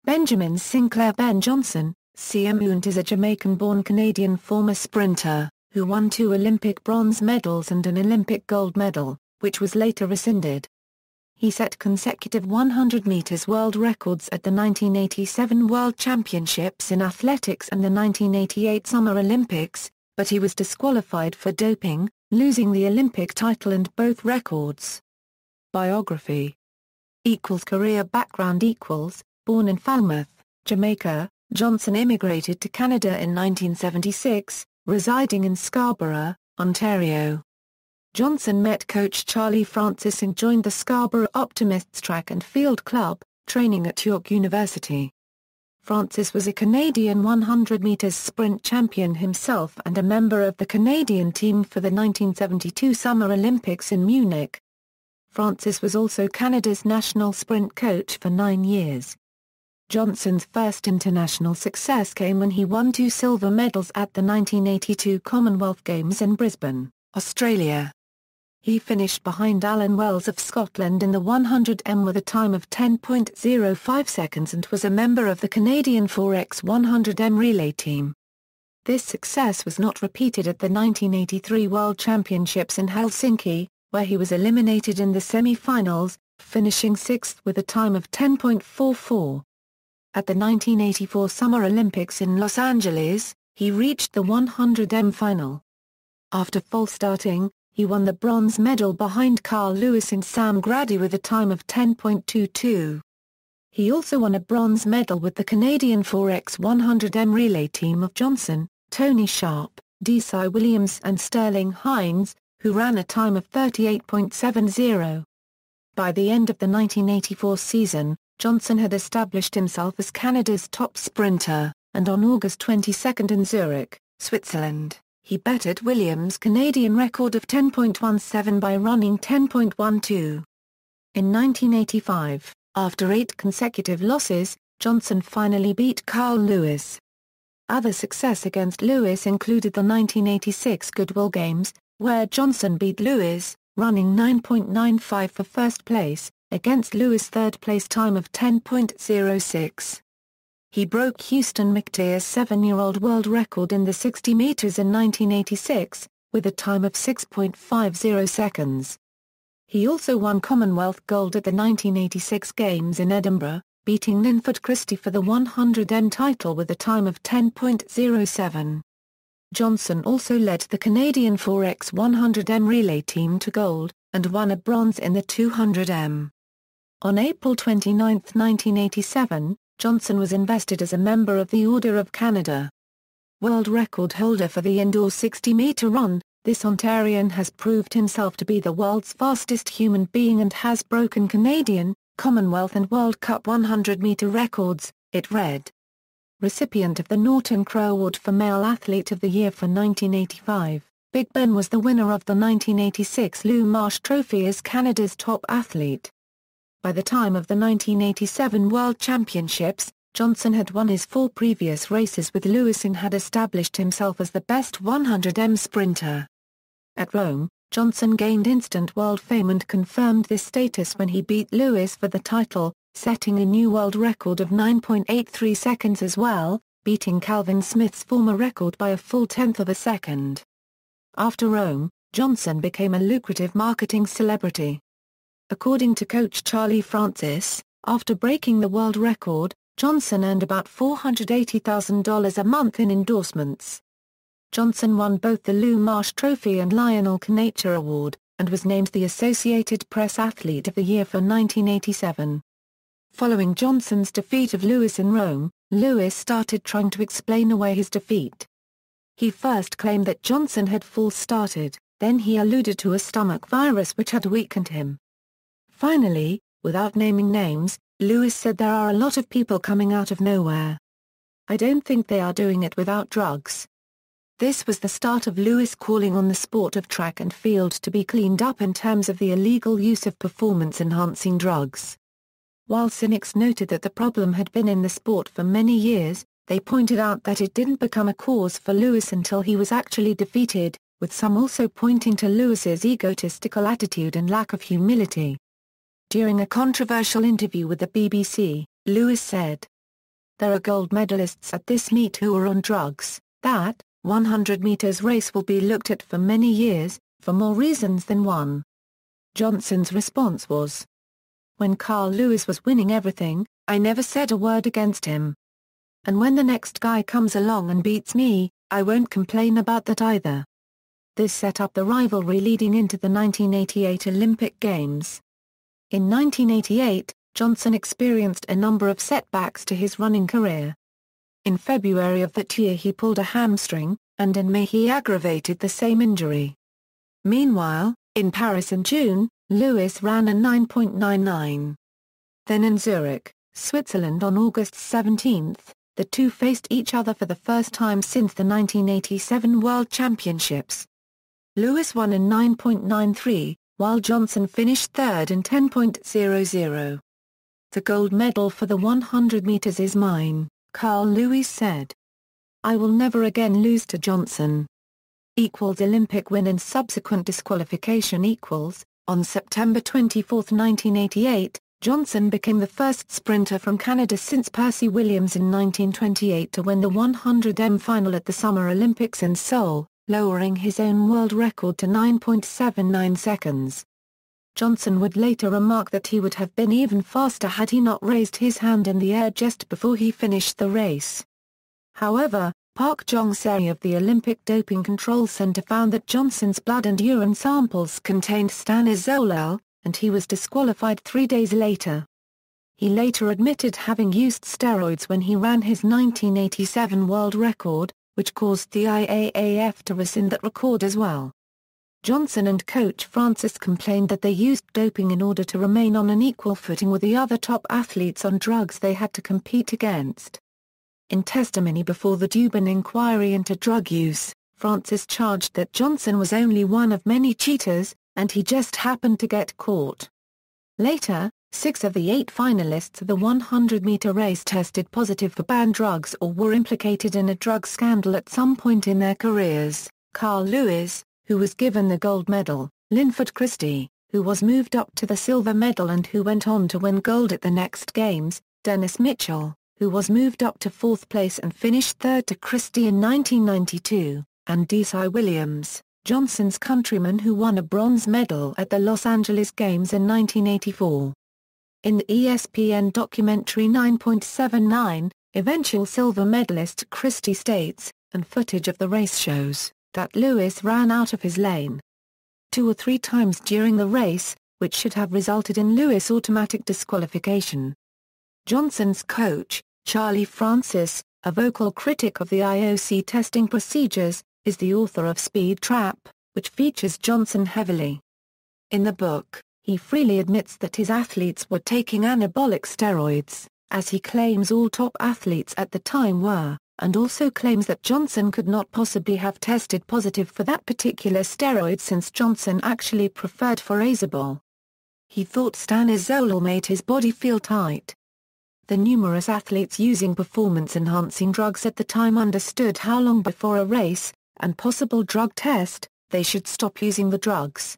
Benjamin Sinclair Ben Johnson, OOnt is a Jamaican-born Canadian former sprinter, who won 2 Olympic bronze medals and an Olympic gold medal, which was later rescinded. He set consecutive 100 meters world records at the 1987 World Championships in Athletics and the 1988 Summer Olympics, but he was disqualified for doping, losing the Olympic title and both records. Biography. Career background. Born in Falmouth, Jamaica, Johnson immigrated to Canada in 1976, residing in Scarborough, Ontario. Johnson met coach Charlie Francis and joined the Scarborough Optimists track and field club, training at York University. Francis was a Canadian 100 meters sprint champion himself and a member of the Canadian team for the 1972 Summer Olympics in Munich. Francis was also Canada's national sprint coach for 9 years. Johnson's first international success came when he won 2 silver medals at the 1982 Commonwealth Games in Brisbane, Australia. He finished behind Alan Wells of Scotland in the 100m with a time of 10.05 seconds and was a member of the Canadian 4x100m relay team. This success was not repeated at the 1983 World Championships in Helsinki, where he was eliminated in the semi-finals, finishing 6th with a time of 10.44. At the 1984 Summer Olympics in Los Angeles, he reached the 100m final. After false starting, he won the bronze medal behind Carl Lewis and Sam Grady with a time of 10.22. He also won a bronze medal with the Canadian 4x100m relay team of Johnson, Tony Sharp, Desai Williams and Sterling Hines, who ran a time of 38.70. By the end of the 1984 season, Johnson had established himself as Canada's top sprinter, and on August 22 in Zurich, Switzerland, he bettered Williams' Canadian record of 10.17 by running 10.12. In 1985, after 8 consecutive losses, Johnson finally beat Carl Lewis. Other success against Lewis included the 1986 Goodwill Games, where Johnson beat Lewis, running 9.95 for first place, against Lewis' third-place time of 10.06. He broke Houston McTeer's 7-year-old world record in the 60 meters in 1986, with a time of 6.50 seconds. He also won Commonwealth gold at the 1986 Games in Edinburgh, beating Linford Christie for the 100m title with a time of 10.07. Johnson also led the Canadian 4x100m relay team to gold, and won a bronze in the 200m. On April 29, 1987, Johnson was invested as a member of the Order of Canada. World record holder for the indoor 60-meter run, this Ontarian has proved himself to be the world's fastest human being and has broken Canadian, Commonwealth and World Cup 100-meter records, it read. Recipient of the Norton Crow Award for Male Athlete of the Year for 1985, Big Ben was the winner of the 1986 Lou Marsh Trophy as Canada's top athlete. By the time of the 1987 World Championships, Johnson had won his 4 previous races with Lewis and had established himself as the best 100m sprinter. At Rome, Johnson gained instant world fame and confirmed this status when he beat Lewis for the title, setting a new world record of 9.83 seconds as well, beating Calvin Smith's former record by a full tenth of a second. After Rome, Johnson became a lucrative marketing celebrity. According to coach Charlie Francis, after breaking the world record, Johnson earned about $480,000 a month in endorsements. Johnson won both the Lou Marsh Trophy and Lionel Knacher Award, and was named the Associated Press Athlete of the Year for 1987. Following Johnson's defeat of Lewis in Rome, Lewis started trying to explain away his defeat. He first claimed that Johnson had false started, then he alluded to a stomach virus which had weakened him. Finally, without naming names, Lewis said there are a lot of people coming out of nowhere. I don't think they are doing it without drugs. This was the start of Lewis calling on the sport of track and field to be cleaned up in terms of the illegal use of performance-enhancing drugs. While cynics noted that the problem had been in the sport for many years, they pointed out that it didn't become a cause for Lewis until he was actually defeated, with some also pointing to Lewis's egotistical attitude and lack of humility. During a controversial interview with the BBC, Lewis said, there are gold medalists at this meet who are on drugs. That 100 meters race will be looked at for many years, for more reasons than one." Johnson's response was, "When Carl Lewis was winning everything, I never said a word against him. And when the next guy comes along and beats me, I won't complain about that either." This set up the rivalry leading into the 1988 Olympic Games. In 1988, Johnson experienced a number of setbacks to his running career. In February of that year he pulled a hamstring, and in May he aggravated the same injury. Meanwhile, in Paris in June, Lewis ran a 9.99. Then in Zurich, Switzerland on August 17, the two faced each other for the first time since the 1987 World Championships. Lewis won in 9.93, while Johnson finished third in 10.00. "The gold medal for the 100 meters is mine," Carl Lewis said. "I will never again lose to Johnson." Olympic win and subsequent disqualification equals. On September 24, 1988, Johnson became the first sprinter from Canada since Percy Williams in 1928 to win the 100m final at the Summer Olympics in Seoul, lowering his own world record to 9.79 seconds. Johnson would later remark that he would have been even faster had he not raised his hand in the air just before he finished the race. However, Park Jong-se of the Olympic Doping Control Center found that Johnson's blood and urine samples contained stanozolol, and he was disqualified 3 days later. He later admitted having used steroids when he ran his 1987 world record, which caused the IAAF to rescind that record as well. Johnson and coach Francis complained that they used doping in order to remain on an equal footing with the other top athletes on drugs they had to compete against. In testimony before the Dubin Inquiry into drug use, Francis charged that Johnson was only one of many cheaters, and he just happened to get caught. Later, 6 of the 8 finalists of the 100-meter race tested positive for banned drugs or were implicated in a drug scandal at some point in their careers: Carl Lewis, who was given the gold medal; Linford Christie, who was moved up to the silver medal and who went on to win gold at the next games; Dennis Mitchell, who was moved up to 4th place and finished third to Christie in 1992, and Desai Williams, Johnson's countryman, who won a bronze medal at the Los Angeles Games in 1984. In the ESPN documentary 9.79, eventual silver medalist Christie states, and footage of the race shows, that Lewis ran out of his lane 2 or 3 times during the race, which should have resulted in Lewis' automatic disqualification. Johnson's coach, Charlie Francis, a vocal critic of the IOC testing procedures, is the author of Speed Trap, which features Johnson heavily. In the book, he freely admits that his athletes were taking anabolic steroids, as he claims all top athletes at the time were, and also claims that Johnson could not possibly have tested positive for that particular steroid since Johnson actually preferred Forazabol. He thought stanozolol made his body feel tight. The numerous athletes using performance-enhancing drugs at the time understood how long before a race, and possible drug test, they should stop using the drugs.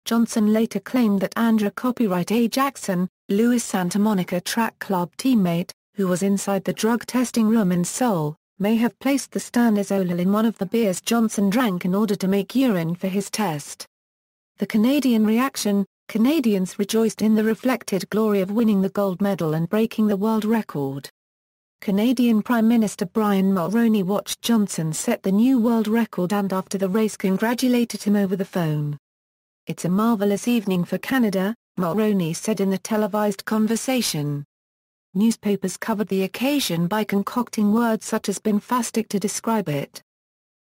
Johnson later claimed that Andrew Copyright A. Jackson, Lewis' Santa Monica Track Club teammate, who was inside the drug testing room in Seoul, may have placed the stanozolol in one of the beers Johnson drank in order to make urine for his test. The Canadian reaction: Canadians rejoiced in the reflected glory of winning the gold medal and breaking the world record. Canadian Prime Minister Brian Mulroney watched Johnson set the new world record and after the race congratulated him over the phone. "It's a marvelous evening for Canada," Mulroney said in the televised conversation. Newspapers covered the occasion by concocting words such as "bombastic" to describe it.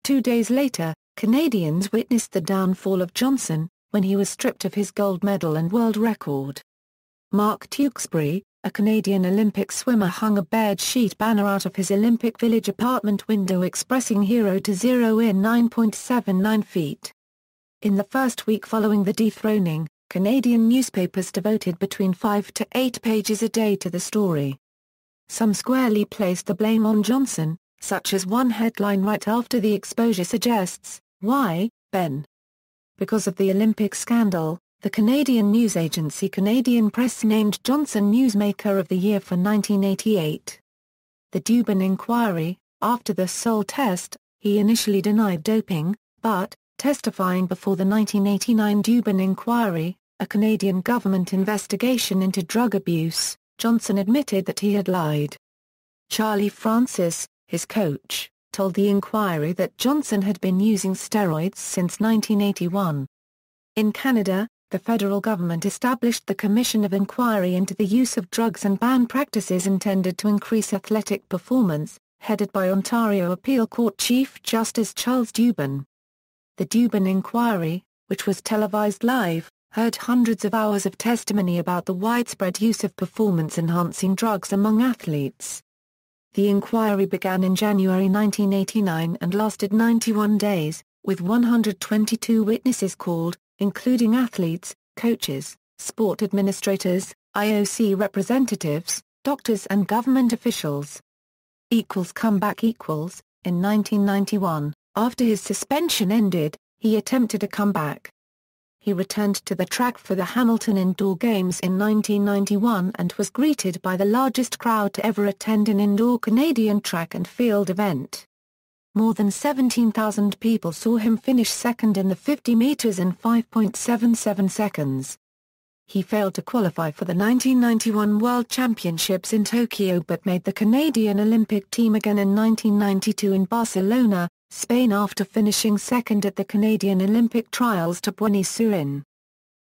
2 days later, Canadians witnessed the downfall of Johnson, when he was stripped of his gold medal and world record. Mark Tewksbury, a Canadian Olympic swimmer, hung a bared sheet banner out of his Olympic Village apartment window expressing 0 to 0 in 9.79 feet. In the first week following the dethroning, Canadian newspapers devoted between 5 to 8 pages a day to the story. Some squarely placed the blame on Johnson, such as one headline right after the exposure suggests, "Why, Ben?" Because of the Olympic scandal, the Canadian news agency Canadian Press named Johnson Newsmaker of the Year for 1988. The Dubin Inquiry. After the Seoul test, he initially denied doping, but, testifying before the 1989 Dubin Inquiry, a Canadian government investigation into drug abuse, Johnson admitted that he had lied. Charlie Francis, his coach, told the inquiry that Johnson had been using steroids since 1981. In Canada, the federal government established the Commission of Inquiry into the Use of Drugs and Banned Practices intended to increase athletic performance, headed by Ontario Appeal Court Chief Justice Charles Dubin. The Dubin Inquiry, which was televised live, heard hundreds of hours of testimony about the widespread use of performance-enhancing drugs among athletes. The inquiry began in January 1989 and lasted 91 days, with 122 witnesses called, including athletes, coaches, sport administrators, IOC representatives, doctors and government officials. Comeback. In 1991, after his suspension ended, he attempted a comeback. He returned to the track for the Hamilton Indoor Games in 1991 and was greeted by the largest crowd to ever attend an indoor Canadian track and field event. More than 17,000 people saw him finish second in the 50 meters in 5.77 seconds. He failed to qualify for the 1991 World Championships in Tokyo but made the Canadian Olympic team again in 1992 in Barcelona, Spain after finishing second at the Canadian Olympic Trials to Buenos-Aires.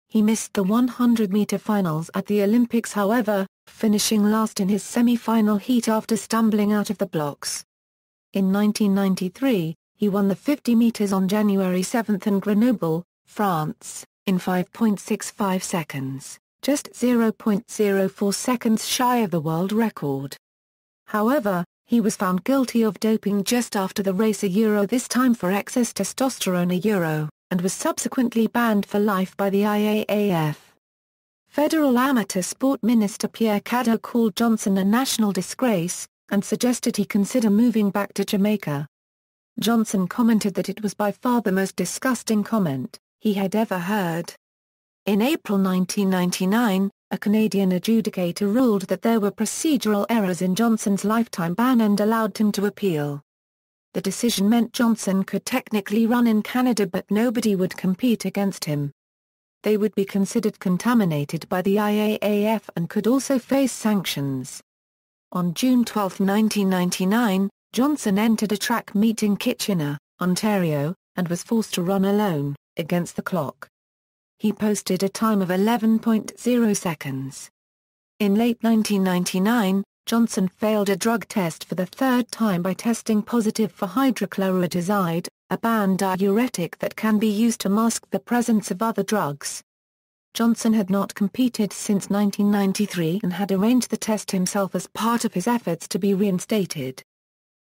He missed the 100-meter finals at the Olympics however, finishing last in his semi-final heat after stumbling out of the blocks. In 1993, he won the 50 meters on January 7 in Grenoble, France, in 5.65 seconds, just 0.04 seconds shy of the world record. However, he was found guilty of doping just after the race this time for excess testosterone and was subsequently banned for life by the IAAF. Federal Amateur Sport Minister Pierre Cadot called Johnson a national disgrace, and suggested he consider moving back to Jamaica. Johnson commented that it was by far the most disgusting comment he had ever heard. In April 1999, a Canadian adjudicator ruled that there were procedural errors in Johnson's lifetime ban and allowed him to appeal. The decision meant Johnson could technically run in Canada but nobody would compete against him. They would be considered contaminated by the IAAF and could also face sanctions. On June 12, 1999, Johnson entered a track meet in Kitchener, Ontario, and was forced to run alone, against the clock. He posted a time of 11.0 seconds. In late 1999, Johnson failed a drug test for the third time by testing positive for hydrochlorothiazide, a banned diuretic that can be used to mask the presence of other drugs. Johnson had not competed since 1993 and had arranged the test himself as part of his efforts to be reinstated.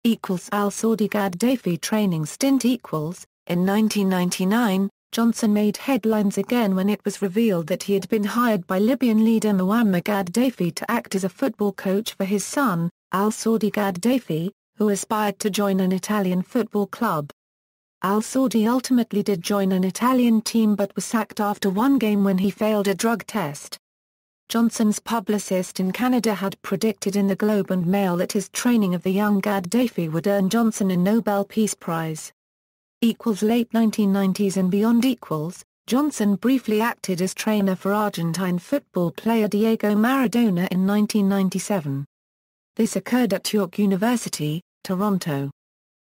Al-Saadi Gaddafi training stint. In 1999, Johnson made headlines again when it was revealed that he had been hired by Libyan leader Muammar Gaddafi to act as a football coach for his son, Al-Saadi Gaddafi, who aspired to join an Italian football club. Al-Saadi ultimately did join an Italian team but was sacked after one game when he failed a drug test. Johnson's publicist in Canada had predicted in the Globe and Mail that his training of the young Gaddafi would earn Johnson a Nobel Peace Prize. Late 1990s and beyond. Johnson briefly acted as trainer for Argentine football player Diego Maradona in 1997. This occurred at York University, Toronto.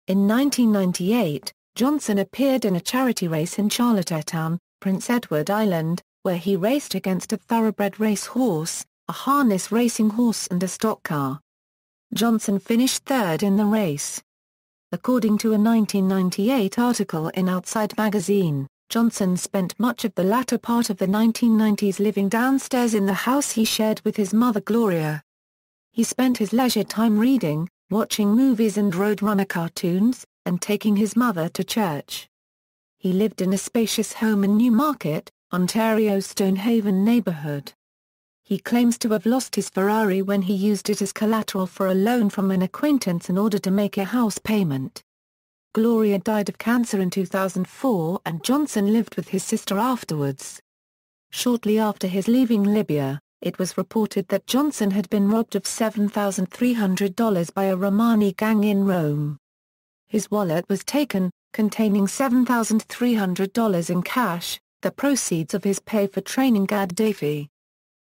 In 1998, Johnson appeared in a charity race in Charlottetown, Prince Edward Island, where he raced against a thoroughbred race horse, a harness racing horse and a stock car. Johnson finished third in the race. According to a 1998 article in Outside magazine, Johnson spent much of the latter part of the 1990s living downstairs in the house he shared with his mother Gloria. He spent his leisure time reading, watching movies and Roadrunner cartoons, and taking his mother to church. He lived in a spacious home in Newmarket, Ontario's Stonehaven neighborhood. He claims to have lost his Ferrari when he used it as collateral for a loan from an acquaintance in order to make a house payment. Gloria died of cancer in 2004 and Johnson lived with his sister afterwards. Shortly after his leaving Libya, It was reported that Johnson had been robbed of $7,300 by a Romani gang in Rome. His wallet was taken, containing $7,300 in cash, the proceeds of his pay for training Gaddafi.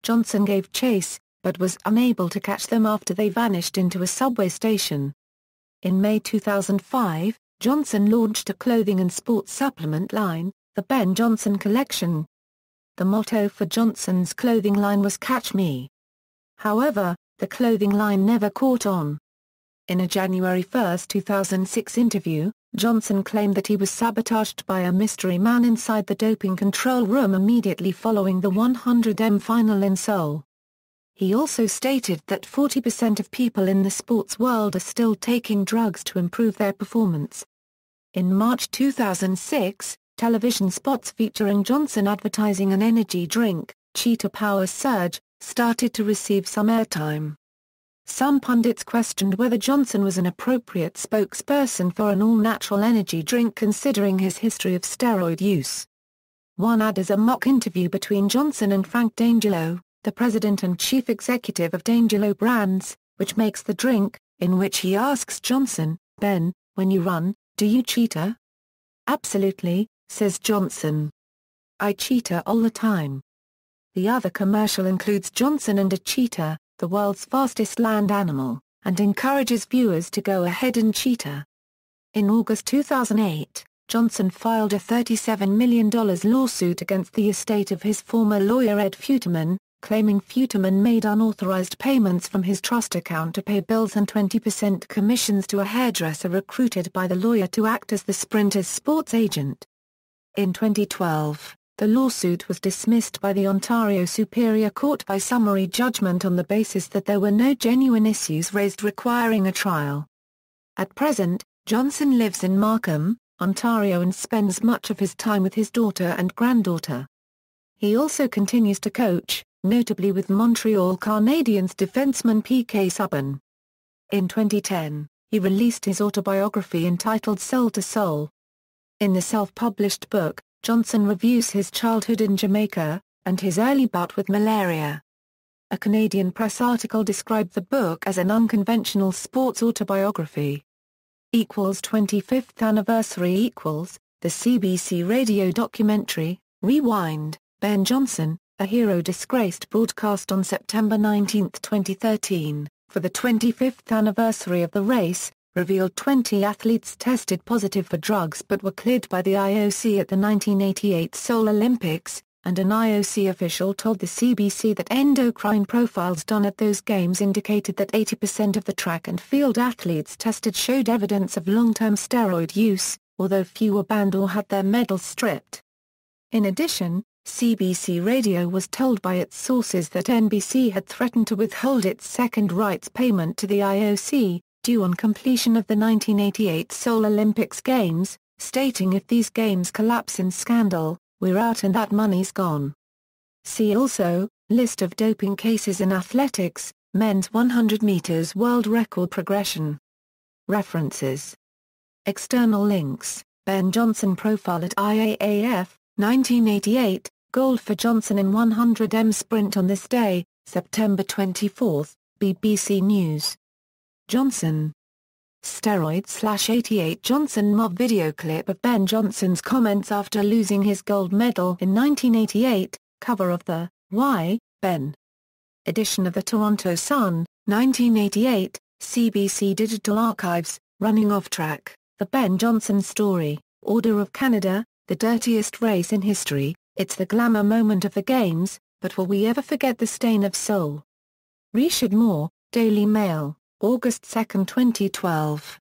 Johnson gave chase, but was unable to catch them after they vanished into a subway station. In May 2005, Johnson launched a clothing and sports supplement line, the Ben Johnson Collection. The motto for Johnson's clothing line was "Catch Me." However, the clothing line never caught on. In a January 1, 2006 interview, Johnson claimed that he was sabotaged by a mystery man inside the doping control room immediately following the 100m final in Seoul. He also stated that 40% of people in the sports world are still taking drugs to improve their performance. In March 2006, television spots featuring Johnson advertising an energy drink, Cheetah Power Surge, started to receive some airtime. Some pundits questioned whether Johnson was an appropriate spokesperson for an all-natural energy drink considering his history of steroid use. One ad is a mock interview between Johnson and Frank D'Angelo, the president and chief executive of D'Angelo Brands, which makes the drink, in which he asks Johnson, "Ben, when you run, do you cheetah?" "Absolutely," says Johnson. "I cheetah all the time." The other commercial includes Johnson and a cheetah, the world's fastest land animal, and encourages viewers to go ahead and cheetah. In August 2008, Johnson filed a $37 million lawsuit against the estate of his former lawyer Ed Futerman, claiming Futerman made unauthorized payments from his trust account to pay bills and 20% commissions to a hairdresser recruited by the lawyer to act as the sprinter's sports agent. In 2012, the lawsuit was dismissed by the Ontario Superior Court by summary judgment on the basis that there were no genuine issues raised requiring a trial. At present, Johnson lives in Markham, Ontario and spends much of his time with his daughter and granddaughter. He also continues to coach, notably with Montreal Canadiens defenseman P.K. Subban. In 2010, he released his autobiography entitled Soul to Soul. In the self-published book, Johnson reviews his childhood in Jamaica, and his early bout with malaria. A Canadian press article described the book as an unconventional sports autobiography. 25th anniversary the CBC radio documentary, Rewind, Ben Johnson, a hero disgraced broadcast on September 19, 2013, for the 25th anniversary of the race, revealed 20 athletes tested positive for drugs but were cleared by the IOC at the 1988 Seoul Olympics, and an IOC official told the CBC that endocrine profiles done at those games indicated that 80% of the track and field athletes tested showed evidence of long-term steroid use, although few were banned or had their medals stripped. In addition, CBC Radio was told by its sources that NBC had threatened to withhold its second rights payment to the IOC, due on completion of the 1988 Seoul Olympics Games, stating if these games collapse in scandal, we're out and that money's gone. See also, list of doping cases in athletics, men's 100 meters world record progression. References. External links, Ben Johnson profile at IAAF, 1988, gold for Johnson in 100m sprint on this day, September 24, BBC News. Johnson. Steroid/88 Johnson mob video clip of Ben Johnson's comments after losing his gold medal in 1988, cover of the Why, Ben? edition of the Toronto Sun, 1988, CBC Digital Archives, running off track, the Ben Johnson story, Order of Canada, the dirtiest race in history, it's the glamour moment of the games, but will we ever forget the stain of Seoul? Richard Moore, Daily Mail. August 2, 2012.